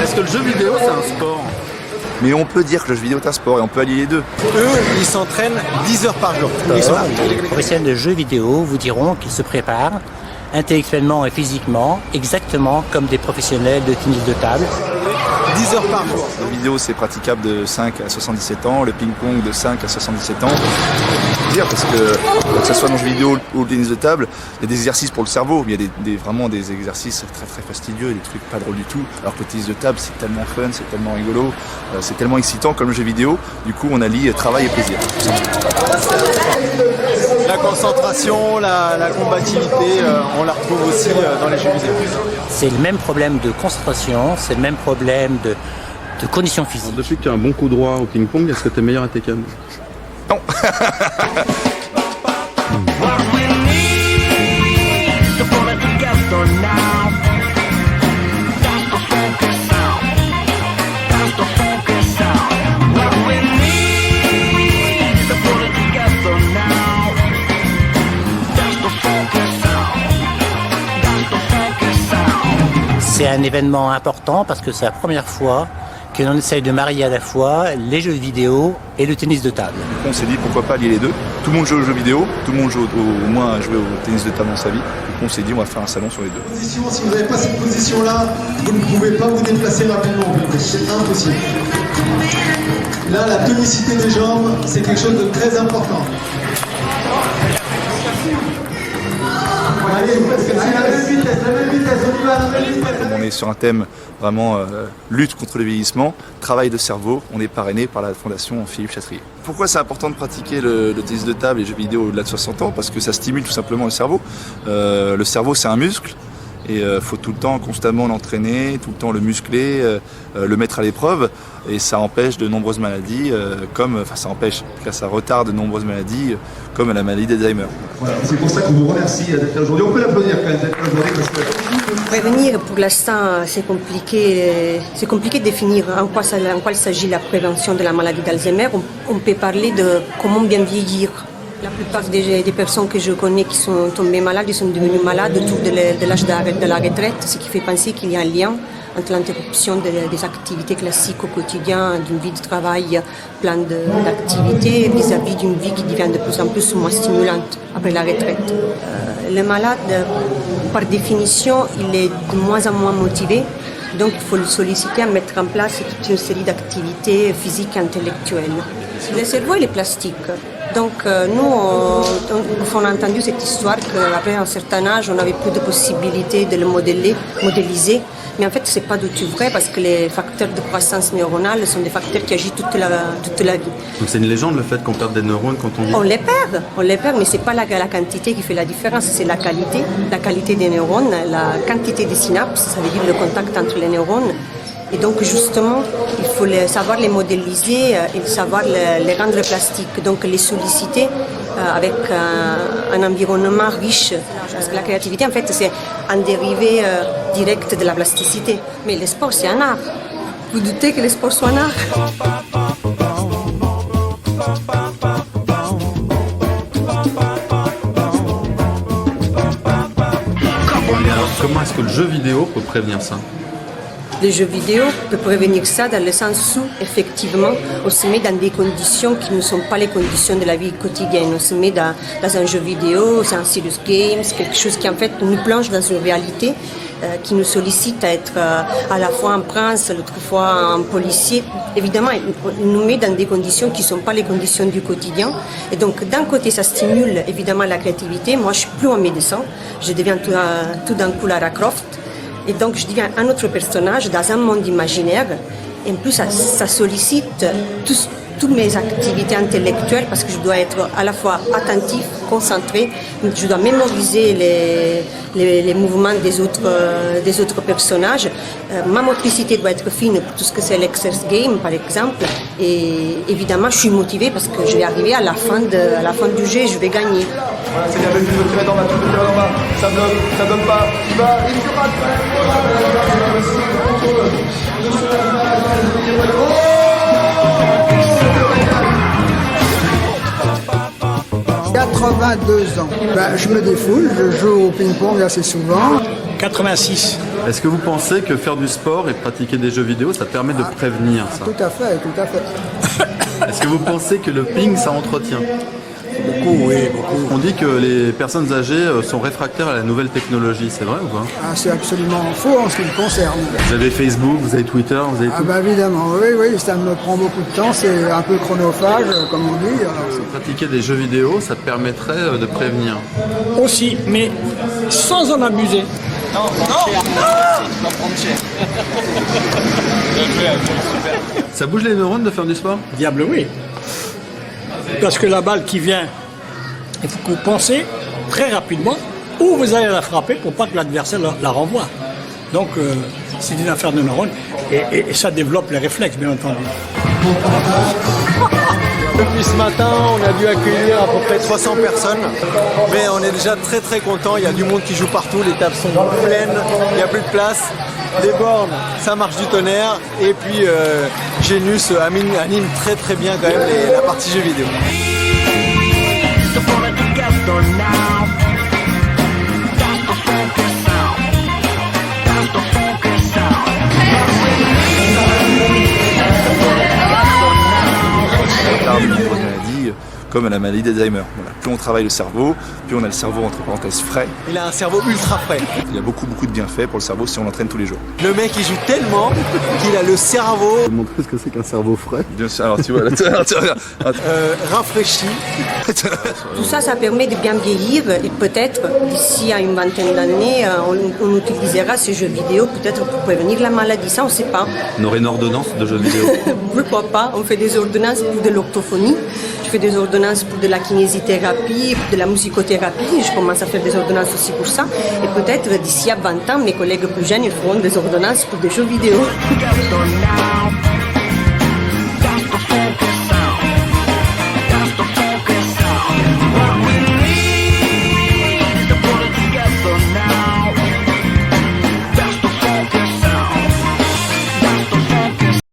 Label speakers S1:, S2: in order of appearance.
S1: Est-ce que le jeu vidéo c'est un sport?
S2: Mais on peut dire que le jeu vidéo est un sport et on peut allier les deux.
S3: Eux, ils s'entraînent 10 heures par jour.
S4: Les professionnels de jeux vidéo vous diront qu'ils se préparent intellectuellement et physiquement, exactement comme des professionnels de tennis de table.
S3: 10 heures par jour.
S2: Le vidéo c'est praticable de 5 à 77 ans, le ping-pong de 5 à 77 ans. Parce que ce soit dans le jeu vidéo ou le tennis de table, il y a des exercices pour le cerveau, mais il y a vraiment des exercices très très fastidieux, des trucs pas drôles du tout. Alors que le tennis de table c'est tellement fun, c'est tellement rigolo, c'est tellement excitant comme le jeu vidéo. Du coup on allie travail et plaisir.
S3: La concentration, la combativité, on la retrouve aussi dans les jeux vidéo.
S4: C'est le même problème de concentration, c'est le même problème de conditions physiques.
S1: Depuis que tu as un bon coup droit au ping-pong, est-ce que tu es meilleur à Tekken?
S2: Non.
S4: C'est un événement important parce que c'est la première fois que l'on essaye de marier à la fois les jeux vidéo et le tennis de table.
S2: On s'est dit pourquoi pas lier les deux. Tout le monde joue aux jeux vidéo, tout le monde joue au moins à jouer au tennis de table dans sa vie. Donc on s'est dit on va faire un salon sur les deux.
S5: Si vous n'avez pas cette position-là, vous ne pouvez pas vous déplacer rapidement. C'est impossible. Là, la tonicité des jambes, c'est quelque chose de très important. Allez, c'est la même vitesse, on y va à la même vitesse.
S2: On est sur un thème vraiment lutte contre le vieillissement, travail de cerveau. On est parrainé par la fondation Philippe Chatrier. Pourquoi c'est important de pratiquer le tennis de table et les jeux vidéo au-delà de 60 ans? Parce que ça stimule tout simplement le cerveau. Le cerveau c'est un muscle et faut tout le temps constamment l'entraîner, tout le temps le muscler, le mettre à l'épreuve. Et ça empêche de nombreuses maladies, ça retarde de nombreuses maladies comme la maladie d'Alzheimer.
S5: Voilà, c'est pour ça qu'on vous remercie d'être là aujourd'hui. On peut l'applaudir quand même d'être là aujourd'hui parce que...
S6: Prévenir, pour l'instant, c'est compliqué. C'est compliqué de définir en quoi il s'agit la prévention de la maladie d'Alzheimer. On peut parler de comment bien vieillir. La plupart des personnes que je connais qui sont tombées malades, ils sont devenues malades autour de l'âge de la retraite, ce qui fait penser qu'il y a un lien entre l'interruption des activités classiques au quotidien, d'une vie de travail pleine d'activités, vis-à-vis d'une vie qui devient de plus en plus moins stimulante après la retraite. Le malade, par définition, il est de moins en moins motivé, donc il faut le solliciter à mettre en place toute une série d'activités physiques et intellectuelles. Le cerveau, il est plastique. Donc nous, on a entendu cette histoire qu'après un certain âge, on n'avait plus de possibilité de le modéliser. Mais en fait, ce n'est pas du tout vrai parce que les facteurs de croissance neuronale sont des facteurs qui agissent toute la vie.
S1: Donc c'est une légende le fait qu'on perde des neurones quand on vit?
S6: On les perd, mais ce n'est pas la quantité qui fait la différence, c'est la qualité des neurones, la quantité des synapses, ça veut dire le contact entre les neurones. Et donc justement, il faut savoir les modéliser et savoir les rendre plastiques, donc les solliciter avec un environnement riche. Parce que la créativité, en fait, c'est un dérivé direct de la plasticité. Mais le sport, c'est un art. Vous doutez que le sport soit un art?
S1: Comment est-ce que le jeu vidéo peut prévenir ça?
S6: Le jeu vidéo peut prévenir ça dans le sens où, effectivement, on se met dans des conditions qui ne sont pas les conditions de la vie quotidienne. On se met dans un jeu vidéo, c'est un serious games, quelque chose qui, en fait, nous plonge dans une réalité qui nous sollicite à être à la fois un prince, l'autre fois un policier. Évidemment, il nous met dans des conditions qui ne sont pas les conditions du quotidien. Et donc, d'un côté, ça stimule évidemment la créativité. Moi, je ne suis plus un médecin. Je deviens tout d'un coup Lara Croft. Et donc, je deviens un autre personnage dans un monde imaginaire. Et en plus, ça sollicite toutes mes activités intellectuelles parce que je dois être à la fois attentif, concentré, je dois mémoriser les mouvements des autres personnages. Ma motricité doit être fine pour tout ce que c'est l'exerce game par exemple. Et évidemment, je suis motivée parce que je vais arriver à la fin du jeu et je vais gagner.
S3: Voilà, c'est bien, tu veux tirer en bas, tu veux tirer en bas. Ça bloque pas. Tu vas, et tu rates.
S7: 82 ans. Je me défoule, je joue au ping-pong assez souvent.
S8: 86.
S1: Est-ce que vous pensez que faire du sport et pratiquer des jeux vidéo, ça permet de prévenir ça?
S7: Tout à fait.
S1: Est-ce que vous pensez que le ping, ça entretient?
S7: Beaucoup, oui, beaucoup.
S1: On dit que les personnes âgées sont réfractaires à la nouvelle technologie, c'est vrai ou pas?
S7: C'est absolument faux en ce qui me concerne.
S1: Vous avez Facebook, vous avez Twitter, vous avez tout.
S7: Évidemment, oui, ça me prend beaucoup de temps, c'est un peu chronophage, comme on dit.
S1: Pratiquer des jeux vidéo, ça permettrait de prévenir.
S8: Aussi, mais sans en abuser.
S1: Ça bouge les neurones de faire du sport?
S8: Diable oui. Parce que la balle qui vient, il faut que vous pensez très rapidement où vous allez la frapper pour pas que l'adversaire la renvoie. Donc c'est une affaire de neurones et ça développe les réflexes bien entendu.
S3: Depuis ce matin, on a dû accueillir à peu près 300 personnes, mais on est déjà très très content. Il y a du monde qui joue partout, les tables sont pleines, il n'y a plus de place. Les bornes, ça marche du tonnerre. Et puis Genius anime très très bien quand même la partie jeux vidéo.
S2: Maladie, comme la maladie d'Alzheimer. Voilà. Plus on travaille le cerveau, plus on a le cerveau entre parenthèses frais.
S3: Il a un cerveau ultra frais.
S2: Il y a beaucoup de bienfaits pour le cerveau si on l'entraîne tous les jours.
S3: Le mec il joue tellement qu'il a le cerveau
S1: Je vais montrer ce que c'est qu'un cerveau frais.
S2: Bien sûr, alors tu vois, là,
S3: rafraîchi.
S6: Tout ça, ça permet de bien vieillir et peut-être d'ici à une vingtaine d'années, on utilisera ces jeux vidéo peut-être pour prévenir la maladie. Ça, on ne sait pas.
S1: On aurait une ordonnance de jeux vidéo.
S6: Pourquoi pas? On fait des ordonnances pour de l'orthophonie, je fais des ordonnances pour de la kinésithérapie, pour de la musicothérapie, je commence à faire des ordonnances aussi pour ça. Et peut-être d'ici à 20 ans, mes collègues plus jeunes ils feront des ordonnances pour des jeux vidéo.